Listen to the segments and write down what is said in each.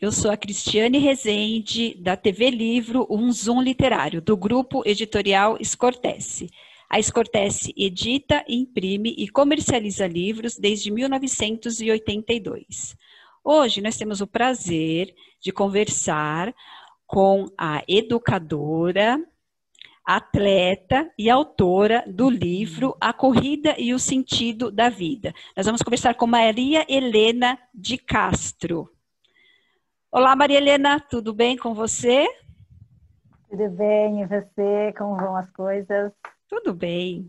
Eu sou a Cristiane Rezende, da TV Livro, um Zoom literário, do grupo editorial Escortece. A Escortece edita, imprime e comercializa livros desde 1982. Hoje nós temos o prazer de conversar com a educadora, atleta e autora do livro A Corrida e o Sentido da Vida. Nós vamos conversar com Maria Helena de Castro. Olá, Maria Helena, tudo bem com você? Tudo bem, e você? Como vão as coisas? Tudo bem.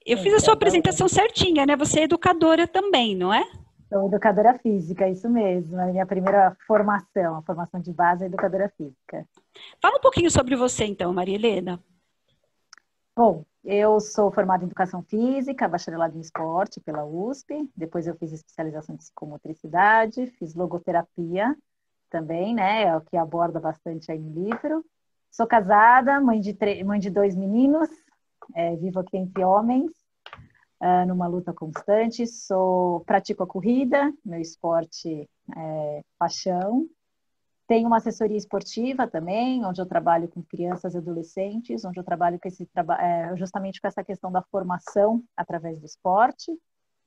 Eu fiz a sua apresentação certinha, né? Você é educadora também, não é? Sou educadora física, isso mesmo. É a minha primeira formação, a formação de base é educadora física. Fala um pouquinho sobre você, então, Maria Helena. Bom, eu sou formada em Educação Física, bacharelado em Esporte pela USP. Depois eu fiz especialização em Psicomotricidade, fiz logoterapia também, né? É o que aborda bastante aí no livro. Sou casada, mãe de 2 meninos, vivo aqui entre homens, numa luta constante. Pratico a corrida, meu esporte é paixão. Tenho uma assessoria esportiva também, onde eu trabalho com crianças e adolescentes, onde eu trabalho com justamente com essa questão da formação através do esporte.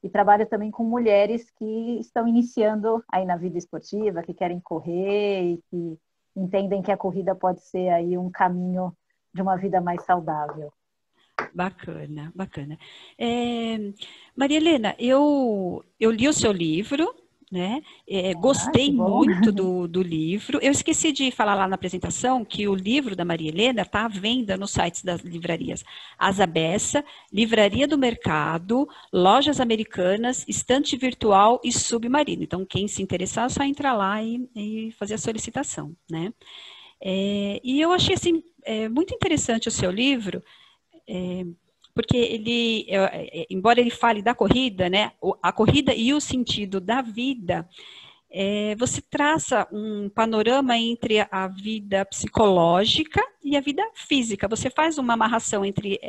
E trabalho também com mulheres que estão iniciando aí na vida esportiva, que querem correr e que entendem que a corrida pode ser aí um caminho de uma vida mais saudável. Bacana, bacana. Maria Helena, eu li o seu livro, né? Gostei muito do livro. Eu esqueci de falar lá na apresentação que o livro da Maria Helena está à venda nos sites das livrarias Asa Bessa, Livraria do Mercado, Lojas Americanas, Estante Virtual e Submarino. Então, quem se interessar, é só entrar lá e fazer a solicitação, né? E eu achei assim, muito interessante o seu livro, porque ele, embora ele fale da corrida, né, a corrida e o sentido da vida, você traça um panorama entre a vida psicológica e a vida física. Você faz uma amarração entre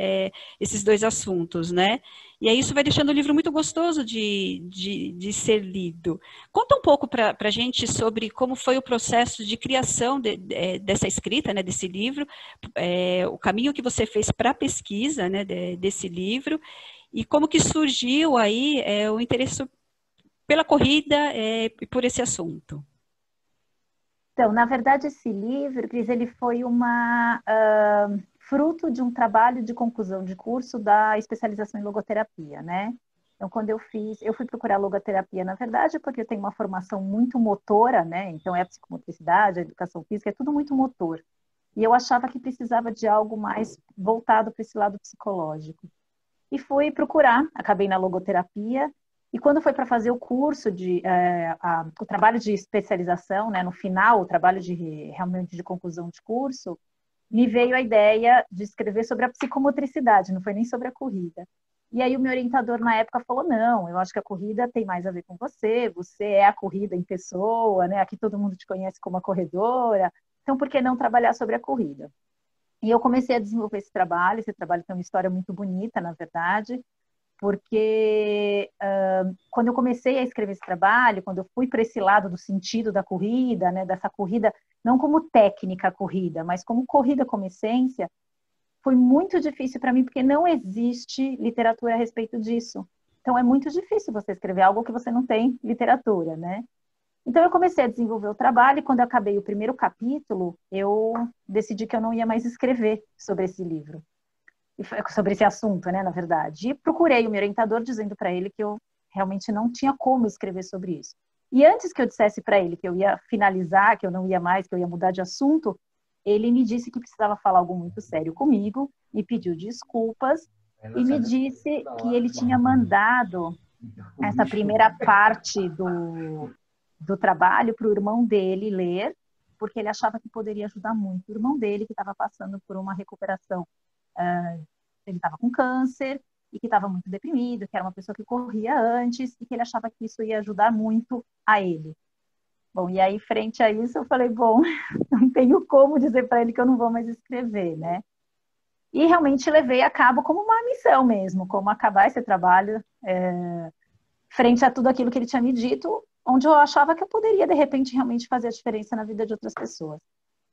esses dois assuntos, né? E aí isso vai deixando o livro muito gostoso de ser lido. Conta um pouco para a gente sobre como foi o processo de criação dessa escrita, né, desse livro, o caminho que você fez para a pesquisa, né, desse livro, e como que surgiu aí o interesse pela corrida e por esse assunto. Então, na verdade, esse livro, Cris, ele foi fruto de um trabalho de conclusão de curso da especialização em logoterapia, né? Então, quando eu fui procurar logoterapia, na verdade, porque eu tenho uma formação muito motora, né? Então, é a psicomotricidade, a educação física, é tudo muito motor. E eu achava que precisava de algo mais voltado para esse lado psicológico. E fui procurar, acabei na logoterapia. E quando foi para fazer o curso o trabalho de especialização, né, no final, o trabalho realmente de conclusão de curso, me veio a ideia de escrever sobre a psicomotricidade, não foi nem sobre a corrida. E aí o meu orientador na época falou, não, eu acho que a corrida tem mais a ver com você é a corrida em pessoa, né? Aqui todo mundo te conhece como a corredora, então por que não trabalhar sobre a corrida? E eu comecei a desenvolver esse trabalho tem uma história muito bonita, na verdade, porque quando eu comecei a escrever esse trabalho, quando eu fui para esse lado do sentido da corrida, né, dessa corrida, não como técnica corrida, mas como corrida como essência, foi muito difícil para mim, porque não existe literatura a respeito disso. Então, é muito difícil você escrever algo que você não tem literatura, né? Então, eu comecei a desenvolver o trabalho e quando eu acabei o primeiro capítulo, eu decidi que eu não ia mais escrever sobre esse livro. Sobre esse assunto, né, na verdade. E procurei o meu orientador dizendo para ele que eu realmente não tinha como escrever sobre isso. E antes que eu dissesse para ele que eu ia finalizar, que eu não ia mais, que eu ia mudar de assunto, ele me disse que precisava falar algo muito sério comigo, me pediu desculpas e me disse que ele tinha mandado essa primeira parte do trabalho para o irmão dele ler, porque ele achava que poderia ajudar muito. O irmão dele, que estava passando por uma recuperação, ele estava com câncer e que estava muito deprimido, que era uma pessoa que corria antes e que ele achava que isso ia ajudar muito a ele. Bom, e aí, frente a isso, eu falei, bom, não tenho como dizer para ele que eu não vou mais escrever, né? E realmente levei a cabo como uma missão mesmo, como acabar esse trabalho frente a tudo aquilo que ele tinha me dito. onde eu achava que eu poderia, de repente, realmente fazer a diferença na vida de outras pessoas.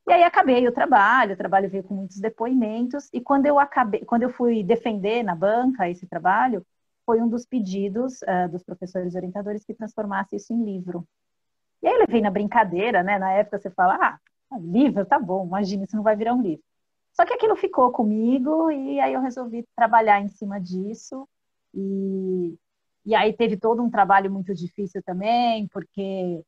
E aí acabei o trabalho veio com muitos depoimentos, e quando eu fui defender na banca esse trabalho, foi um dos pedidos dos professores orientadores que transformasse isso em livro. E aí eu levei na brincadeira, né? Na época você fala, livro, tá bom, imagina, isso não vai virar um livro. Só que aquilo ficou comigo, e aí eu resolvi trabalhar em cima disso, e, e aí teve todo um trabalho muito difícil também, porque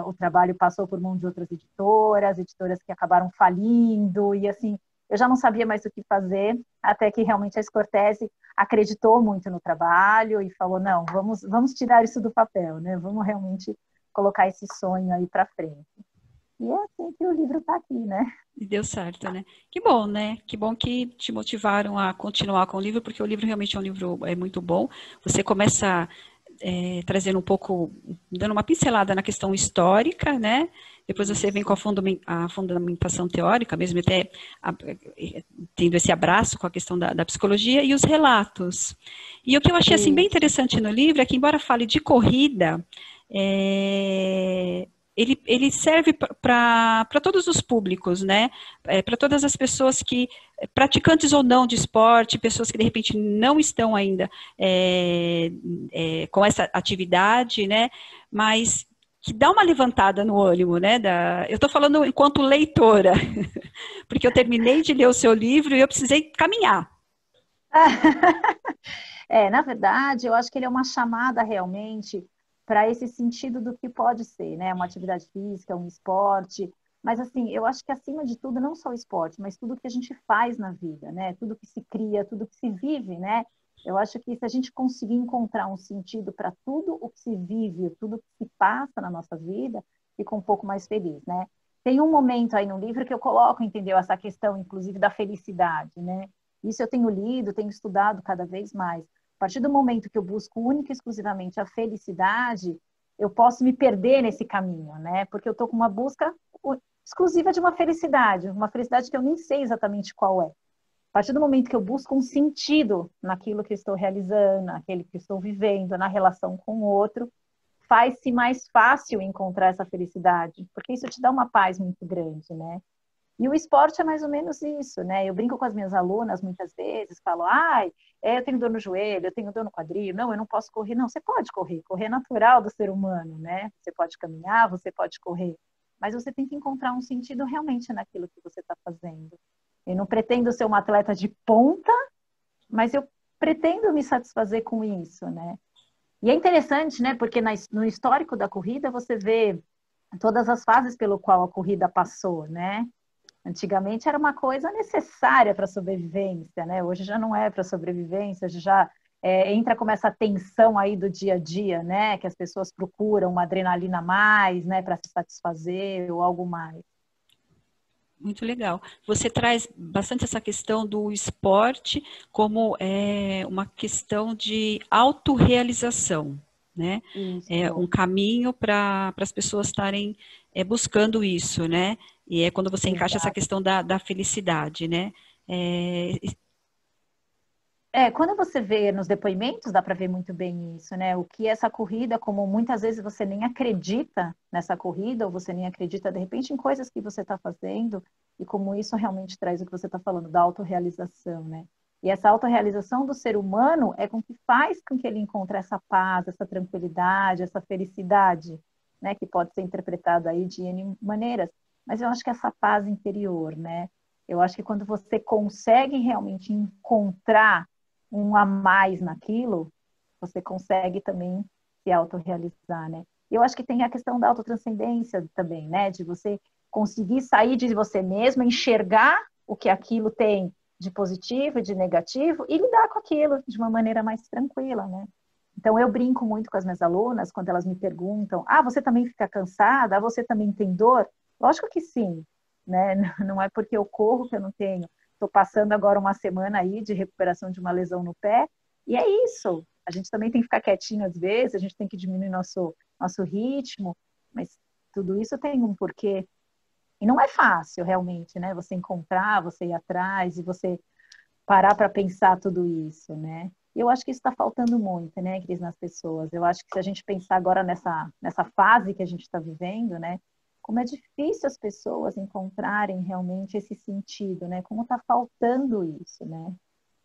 o trabalho passou por mão de outras editoras que acabaram falindo, e assim, eu já não sabia mais o que fazer, até que realmente a Scortese acreditou muito no trabalho e falou, não, vamos tirar isso do papel, né? Vamos realmente colocar esse sonho aí para frente. E é assim que o livro está aqui, né? E deu certo, né? Que bom, né? Que bom que te motivaram a continuar com o livro, porque o livro realmente é um livro muito bom. Você começa trazendo um pouco, dando uma pincelada na questão histórica, né? Depois você vem com a fundamentação teórica, mesmo até tendo esse abraço com a questão da psicologia e os relatos. E o que eu achei assim, bem interessante no livro é que, embora fale de corrida, ele serve para todos os públicos, né? Para todas as pessoas que, praticantes ou não de esporte, pessoas que de repente não estão ainda com essa atividade, né? Mas que dá uma levantada no ânimo, né? Eu estou falando enquanto leitora, porque eu terminei de ler o seu livro e eu precisei caminhar. Na verdade, eu acho que ele é uma chamada realmente para esse sentido do que pode ser, né? Uma atividade física, um esporte. Mas, assim, eu acho que acima de tudo, não só o esporte, mas tudo que a gente faz na vida, né? Tudo que se cria, tudo que se vive, né? Eu acho que se a gente conseguir encontrar um sentido para tudo o que se vive, tudo que se passa na nossa vida, fica um pouco mais feliz, né? Tem um momento aí no livro que eu coloco, entendeu? Essa questão, inclusive, da felicidade, né? Isso eu tenho lido, tenho estudado cada vez mais. A partir do momento que eu busco única e exclusivamente a felicidade, eu posso me perder nesse caminho, né? Porque eu estou com uma busca exclusiva de uma felicidade que eu nem sei exatamente qual é. A partir do momento que eu busco um sentido naquilo que eu estou realizando, naquele que eu estou vivendo, na relação com o outro, faz-se mais fácil encontrar essa felicidade, porque isso te dá uma paz muito grande, né? E o esporte é mais ou menos isso, né? Eu brinco com as minhas alunas muitas vezes, falo, eu tenho dor no joelho, eu tenho dor no quadril, não, eu não posso correr. Não, você pode correr, correr é natural do ser humano, né? Você pode caminhar, você pode correr, mas você tem que encontrar um sentido realmente naquilo que você está fazendo. Eu não pretendo ser uma atleta de ponta, mas eu pretendo me satisfazer com isso, né? E é interessante, né? Porque no histórico da corrida você vê todas as fases pelo qual a corrida passou, né? Antigamente era uma coisa necessária para a sobrevivência, né? Hoje já não é para sobrevivência, já entra como essa tensão aí do dia a dia, né? Que as pessoas procuram uma adrenalina a mais, né? Para se satisfazer ou algo mais. Muito legal. Você traz bastante essa questão do esporte como uma questão de autorrealização, né? É um Isso. caminho para as pessoas estarem buscando isso, né? E é quando você encaixa essa Exato. questão da felicidade, né? É, Quando você vê nos depoimentos, dá para ver muito bem isso, né? O que essa corrida, como muitas vezes você nem acredita nessa corrida, ou você nem acredita, de repente, em coisas que você está fazendo, e como isso realmente traz o que você está falando, da autorrealização, né? E essa autorrealização do ser humano é com que faz com que ele encontre essa paz, essa tranquilidade, essa felicidade, né? Que pode ser interpretada aí de N maneiras. Mas eu acho que essa paz interior, né? Eu acho que quando você consegue realmente encontrar um a mais naquilo, você consegue também se autorrealizar, né? E eu acho que tem a questão da autotranscendência também, né? De você conseguir sair de você mesmo, enxergar o que aquilo tem de positivo e de negativo e lidar com aquilo de uma maneira mais tranquila, né? Então, eu brinco muito com as minhas alunas quando elas me perguntam: você também fica cansada? Você também tem dor? Lógico que sim, né? Não é porque eu corro que eu não tenho. Estou passando agora uma semana aí de recuperação de uma lesão no pé, e é isso. A gente também tem que ficar quietinho às vezes, a gente tem que diminuir nosso ritmo, mas tudo isso tem um porquê. E não é fácil, realmente, né? Você encontrar, você ir atrás e você parar para pensar tudo isso, né? E eu acho que isso está faltando muito, né, Cris, nas pessoas. Eu acho que se a gente pensar agora nessa fase que a gente está vivendo, né, como é difícil as pessoas encontrarem realmente esse sentido, né? Como está faltando isso, né?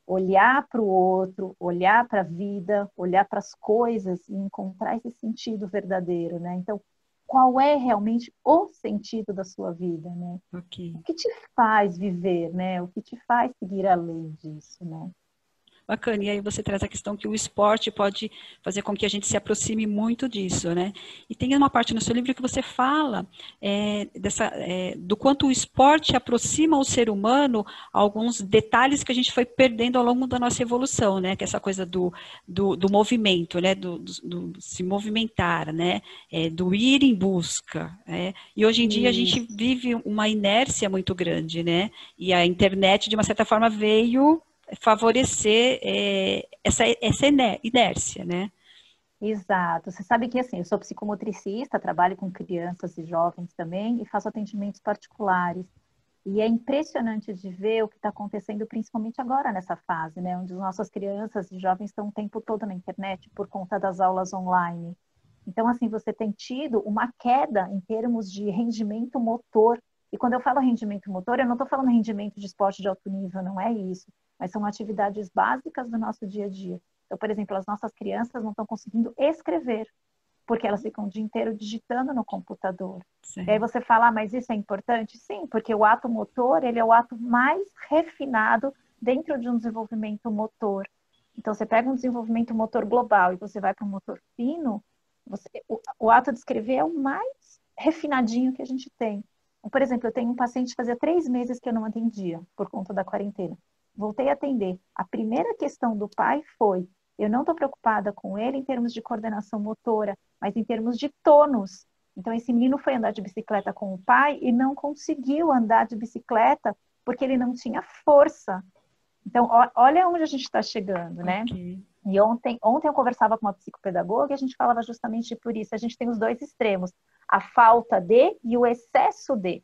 Olhar para o outro, olhar para a vida, olhar para as coisas e encontrar esse sentido verdadeiro, né? Então, qual é realmente o sentido da sua vida, né? Ok. O que te faz viver, né? O que te faz seguir além disso, né? Bacana, e aí você traz a questão que o esporte pode fazer com que a gente se aproxime muito disso, né? E tem uma parte no seu livro que você fala do quanto o esporte aproxima o ser humano a alguns detalhes que a gente foi perdendo ao longo da nossa evolução, né? Que é essa coisa do movimento, né? Do se movimentar, né? Do ir em busca, né? E hoje em dia a gente Isso. vive uma inércia muito grande, né? E a internet, de uma certa forma, veio favorecer essa inércia, né? Exato. Você sabe que assim, eu sou psicomotricista, trabalho com crianças e jovens também e faço atendimentos particulares. E é impressionante de ver o que está acontecendo, principalmente agora nessa fase, né? Onde as nossas crianças e jovens estão o tempo todo na internet por conta das aulas online. Então, assim, você tem tido uma queda em termos de rendimento motor. E quando eu falo rendimento motor, eu não estou falando rendimento de esporte de alto nível, não é isso. Mas são atividades básicas do nosso dia a dia. Então, por exemplo, as nossas crianças não estão conseguindo escrever, porque elas ficam o dia inteiro digitando no computador. E aí Sim. você fala, mas isso é importante? Sim, porque o ato motor, ele é o ato mais refinado dentro de um desenvolvimento motor. Então, você pega um desenvolvimento motor global e você vai para um motor fino, o ato de escrever é o mais refinadinho que a gente tem. Então, por exemplo, eu tenho um paciente que fazia 3 meses que eu não atendia, por conta da quarentena. Voltei a atender. A primeira questão do pai foi, eu não estou preocupada com ele em termos de coordenação motora, mas em termos de tônus. Então, esse menino foi andar de bicicleta com o pai e não conseguiu andar de bicicleta porque ele não tinha força. Então, olha onde a gente está chegando, né? Ok. E ontem eu conversava com uma psicopedagoga e a gente falava justamente por isso. A gente tem os dois extremos, a falta de e o excesso de.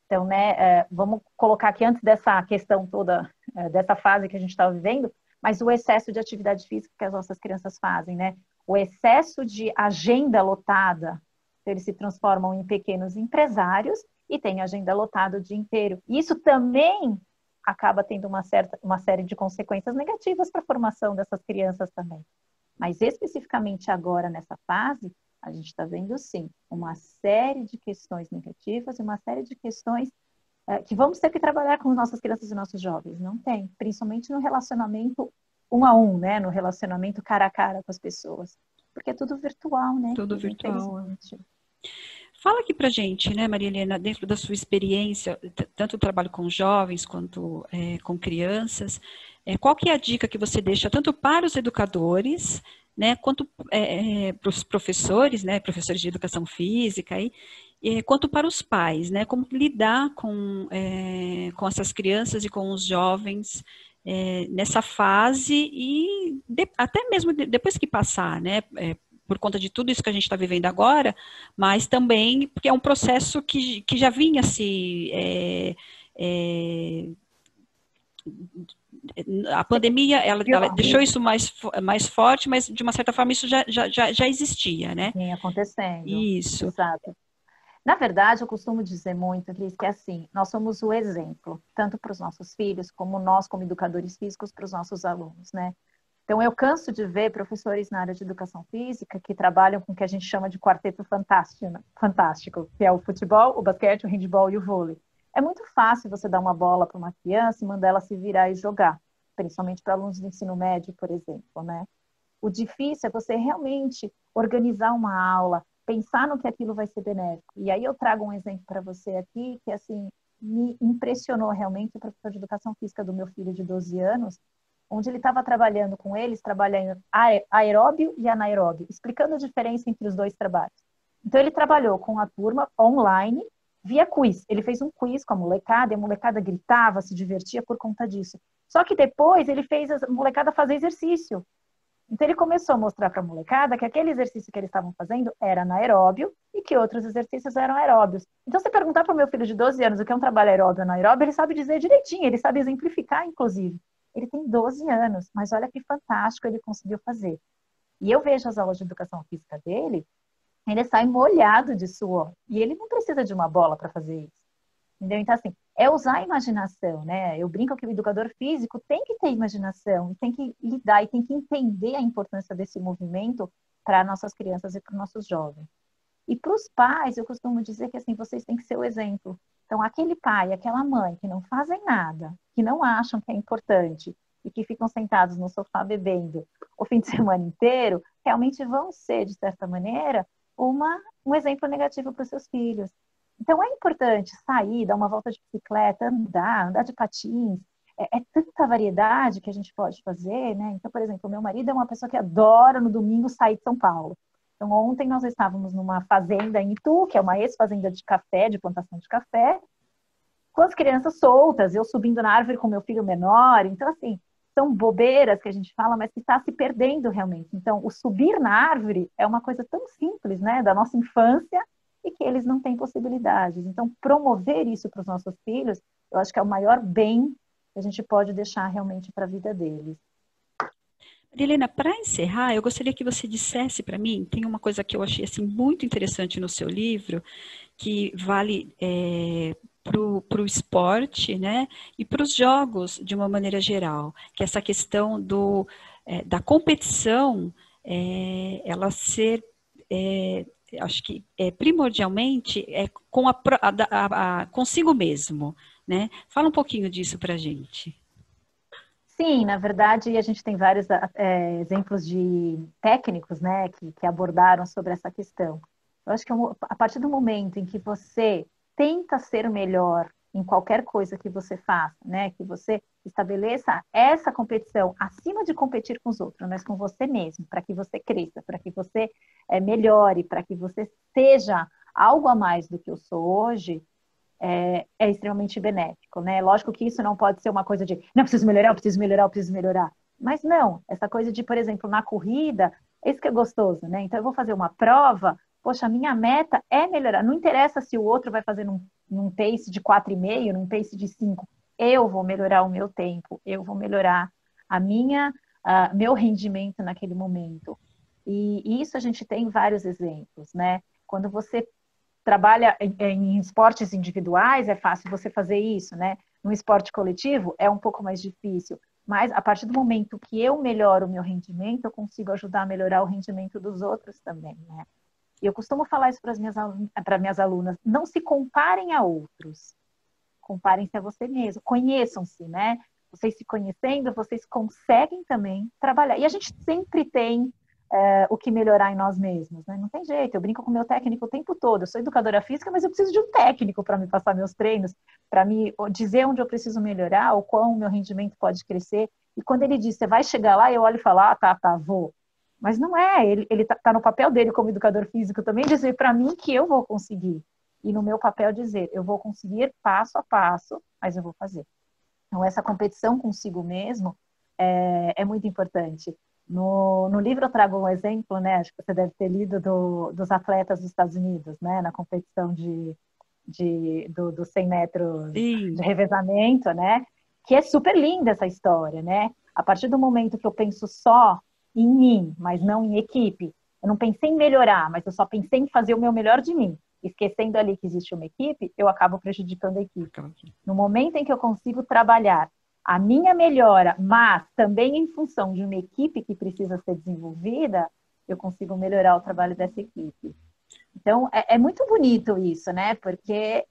Então, né, vamos colocar aqui antes dessa questão toda, dessa fase que a gente está vivendo, mas o excesso de atividade física que as nossas crianças fazem, né? O excesso de agenda lotada, então eles se transformam em pequenos empresários e têm agenda lotada o dia inteiro. Isso também acaba tendo uma série de consequências negativas para a formação dessas crianças também. Mas especificamente agora, nessa fase, a gente está vendo, sim, uma série de questões negativas e uma série de questões que vamos ter que trabalhar com nossas crianças e nossos jovens. Não tem, principalmente no relacionamento um a um, né? No relacionamento cara a cara com as pessoas. Porque é tudo virtual, né? Tudo virtual. Infelizmente. Fala aqui pra gente, né, Maria Helena, dentro da sua experiência, tanto o trabalho com jovens quanto com crianças, qual que é a dica que você deixa tanto para os educadores, né, quanto para os professores, né, professores de educação física, quanto para os pais, né, como lidar com essas crianças e com os jovens nessa fase e até mesmo depois que passar, né, por conta de tudo isso que a gente está vivendo agora, mas também porque é um processo que já vinha se. A pandemia, ela deixou isso mais forte, mas de uma certa forma isso já existia, né? Vem acontecendo. Isso. Exato. Na verdade, eu costumo dizer muito, Cris, que é assim, nós somos o exemplo, tanto para os nossos filhos, como nós, como educadores físicos, para os nossos alunos, né? Então, eu canso de ver professores na área de educação física que trabalham com o que a gente chama de quarteto fantástico, que é o futebol, o basquete, o handebol e o vôlei. É muito fácil você dar uma bola para uma criança e mandar ela se virar e jogar, principalmente para alunos do ensino médio, por exemplo, né? O difícil é você realmente organizar uma aula, pensar no que aquilo vai ser benéfico. E aí eu trago um exemplo para você aqui que, assim, me impressionou realmente o professor de educação física do meu filho de 12 anos, onde ele estava trabalhando com eles, trabalhando aeróbio e anaeróbio, explicando a diferença entre os dois trabalhos. Então, ele trabalhou com a turma online, via quiz. Ele fez um quiz com a molecada, e a molecada gritava, se divertia por conta disso. Só que depois ele fez a molecada fazer exercício. Então, ele começou a mostrar para a molecada que aquele exercício que eles estavam fazendo era anaeróbio e que outros exercícios eram aeróbios. Então, se perguntar para o meu filho de 12 anos o que é um trabalho aeróbio ou anaeróbio, ele sabe dizer direitinho, ele sabe exemplificar, inclusive. Ele tem 12 anos, mas olha que fantástico ele conseguiu fazer. E eu vejo as aulas de educação física dele, ele sai molhado de suor. E ele não precisa de uma bola para fazer isso. Entendeu? Então, assim, é usar a imaginação, né? Eu brinco que o educador físico tem que ter imaginação, tem que lidar e tem que entender a importância desse movimento para nossas crianças e para os nossos jovens. E para os pais, eu costumo dizer que, assim, vocês têm que ser o exemplo. Então, aquele pai, aquela mãe que não fazem nada, que não acham que é importante e que ficam sentados no sofá bebendo o fim de semana inteiro, realmente vão ser, de certa maneira, um exemplo negativo para os seus filhos. Então, é importante sair, dar uma volta de bicicleta, andar de patins. É tanta variedade que a gente pode fazer, né? Então, por exemplo, meu marido é uma pessoa que adora no domingo sair de São Paulo. Então, ontem nós estávamos numa fazenda em Itu, que é uma ex-fazenda de café, de plantação de café, com as crianças soltas, eu subindo na árvore com meu filho menor. Então, assim, são bobeiras que a gente fala, mas que está se perdendo realmente. Então, o subir na árvore é uma coisa tão simples, né, da nossa infância, e que eles não têm possibilidades. Então, promover isso para os nossos filhos, eu acho que é o maior bem que a gente pode deixar realmente para a vida deles. Helena, para encerrar, eu gostaria que você dissesse para mim, tem uma coisa que eu achei assim muito interessante no seu livro, que vale para o esporte, né, e para os jogos de uma maneira geral, que é essa questão da competição, ela ser, acho que primordialmente com consigo mesmo, né? Fala um pouquinho disso para a gente. Sim, na verdade, a gente tem vários exemplos de técnicos, né, que abordaram sobre essa questão. Eu acho que a partir do momento em que você tenta ser melhor em qualquer coisa que você faça, né, que você estabeleça essa competição acima de competir com os outros, mas com você mesmo, para que você cresça, para que você melhore, para que você seja algo a mais do que eu sou hoje, é extremamente benéfico, né? Lógico que isso não pode ser uma coisa de não, preciso melhorar, eu preciso melhorar, eu preciso melhorar. Mas não, essa coisa de, por exemplo, na corrida, isso que é gostoso, né? Então eu vou fazer uma prova, poxa, a minha meta é melhorar. Não interessa se o outro vai fazer num pace de 4,5, num pace de 5. Eu vou melhorar o meu tempo, eu vou melhorar meu rendimento naquele momento. E isso a gente tem vários exemplos, né? Quando você trabalha em esportes individuais, é fácil você fazer isso, né? No esporte coletivo, é um pouco mais difícil. Mas, a partir do momento que eu melhoro o meu rendimento, eu consigo ajudar a melhorar o rendimento dos outros também, né? E eu costumo falar isso para minhas alunas. Não se comparem a outros. Comparem-se a você mesmo. Conheçam-se, né? Vocês se conhecendo, vocês conseguem também trabalhar. E a gente sempre tem o que melhorar em nós mesmos, né? Não tem jeito, eu brinco com o meu técnico o tempo todo. Eu sou educadora física, mas eu preciso de um técnico para me passar meus treinos, para me dizer onde eu preciso melhorar, o quão o meu rendimento pode crescer. E quando ele diz, você vai chegar lá, eu olho e falo, tá, vou. Mas não é, ele tá no papel dele como educador físico também, dizer para mim que eu vou conseguir. E no meu papel dizer, eu vou conseguir passo a passo, mas eu vou fazer. Então, essa competição consigo mesmo é muito importante. No livro eu trago um exemplo, né? Acho que você deve ter lido dos atletas dos Estados Unidos, né? Na competição dos 100 metros Sim. de revezamento, né? Que é super linda essa história, né? A partir do momento que eu penso só em mim, mas não em equipe, eu não pensei em melhorar, mas eu só pensei em fazer o meu melhor de mim, esquecendo ali que existe uma equipe, eu acabo prejudicando a equipe. No momento em que eu consigo trabalhar a minha melhora, mas também em função de uma equipe que precisa ser desenvolvida, eu consigo melhorar o trabalho dessa equipe. Então, é muito bonito isso, né? Porque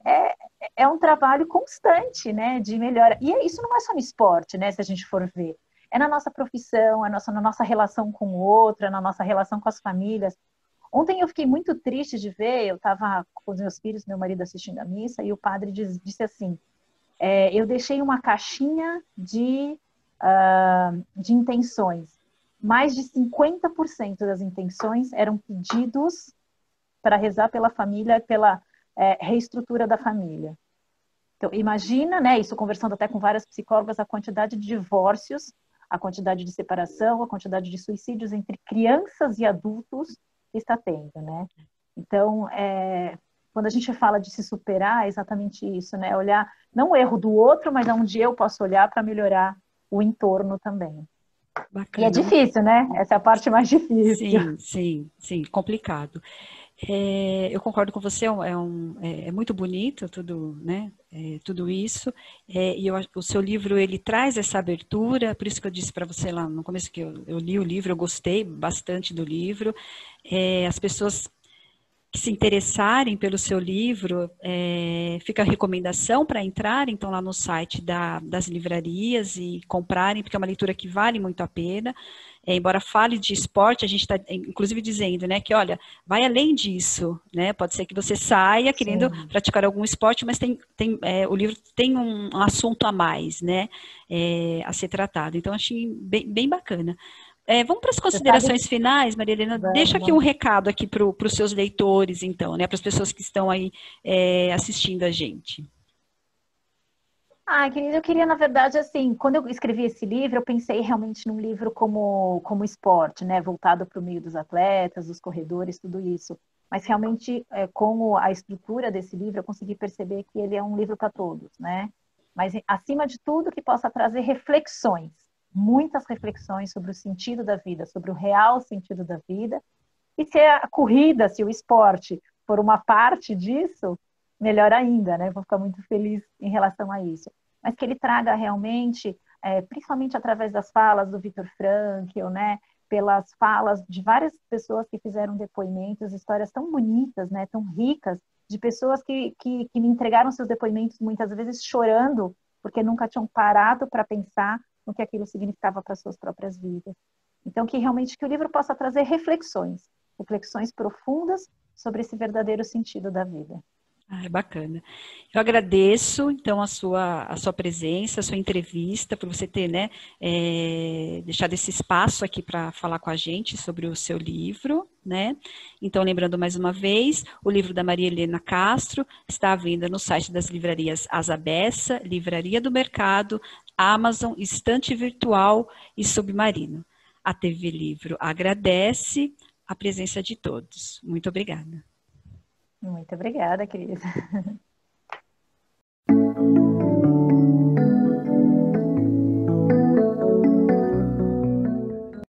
é um trabalho constante, né? De melhora. E isso não é só no esporte, né? Se a gente for ver. É na nossa profissão, na nossa relação com o outro, é na nossa relação com as famílias. Ontem eu fiquei muito triste de ver, eu estava com os meus filhos, meu marido assistindo a missa, e o padre disse assim, eu deixei uma caixinha de intenções. Mais de 50% das intenções eram pedidos para rezar pela família, pela reestrutura da família. Então, imagina, né, isso conversando até com várias psicólogas, a quantidade de divórcios, a quantidade de separação, a quantidade de suicídios entre crianças e adultos que está tendo, né? Então, quando a gente fala de se superar, é exatamente isso, né? Olhar não o erro do outro, mas onde eu posso olhar para melhorar o entorno também. Bacana. E é difícil, né? Essa é a parte mais difícil. Sim, complicado. Eu concordo com você, é muito bonito tudo, né? Tudo isso. E o seu livro, ele traz essa abertura, por isso que eu disse para você lá no começo que eu li o livro, eu gostei bastante do livro. As pessoas que se interessarem pelo seu livro, fica a recomendação para entrar, então, lá no site das livrarias e comprarem, porque é uma leitura que vale muito a pena. Embora fale de esporte, a gente está, inclusive, dizendo, né, que, olha, vai além disso, né? Pode ser que você saia querendo Sim. praticar algum esporte, mas o livro tem um assunto a mais, né, a ser tratado. Então, achei bem bacana. Vamos para as Você sabe, considerações finais, Maria Helena. Deixa aqui um vamos. recado aqui para os seus leitores, então, né, para as pessoas que estão aí assistindo a gente. Ah, querida, eu queria, na verdade, assim, quando eu escrevi esse livro, eu pensei realmente num livro como esporte, né? Voltado para o meio dos atletas, dos corredores, tudo isso. Mas realmente, com a estrutura desse livro, eu consegui perceber que ele é um livro para todos, né? Mas, acima de tudo, que possa trazer reflexões, muitas reflexões sobre o sentido da vida, sobre o real sentido da vida. E se a corrida, se o esporte for uma parte disso, melhor ainda, né? Vou ficar muito feliz em relação a isso. Mas que ele traga realmente, principalmente através das falas do Viktor Frankl, né? Pelas falas de várias pessoas que fizeram depoimentos, histórias tão bonitas, né? Tão ricas, de pessoas que me entregaram seus depoimentos muitas vezes chorando, porque nunca tinham parado para pensar no que aquilo significava para suas próprias vidas. Então, que o livro possa trazer reflexões profundas sobre esse verdadeiro sentido da vida. Ah, é bacana. Eu agradeço, então, a sua presença, a sua entrevista, por você ter, né, deixado esse espaço aqui para falar com a gente sobre o seu livro, né? Então, lembrando mais uma vez, o livro da Maria Helena Castro está à venda no site das livrarias Asa Bessa, Livraria do Mercado, Amazon, Estante Virtual e Submarino. A TV Livro agradece a presença de todos. Muito obrigada. Muito obrigada, querida.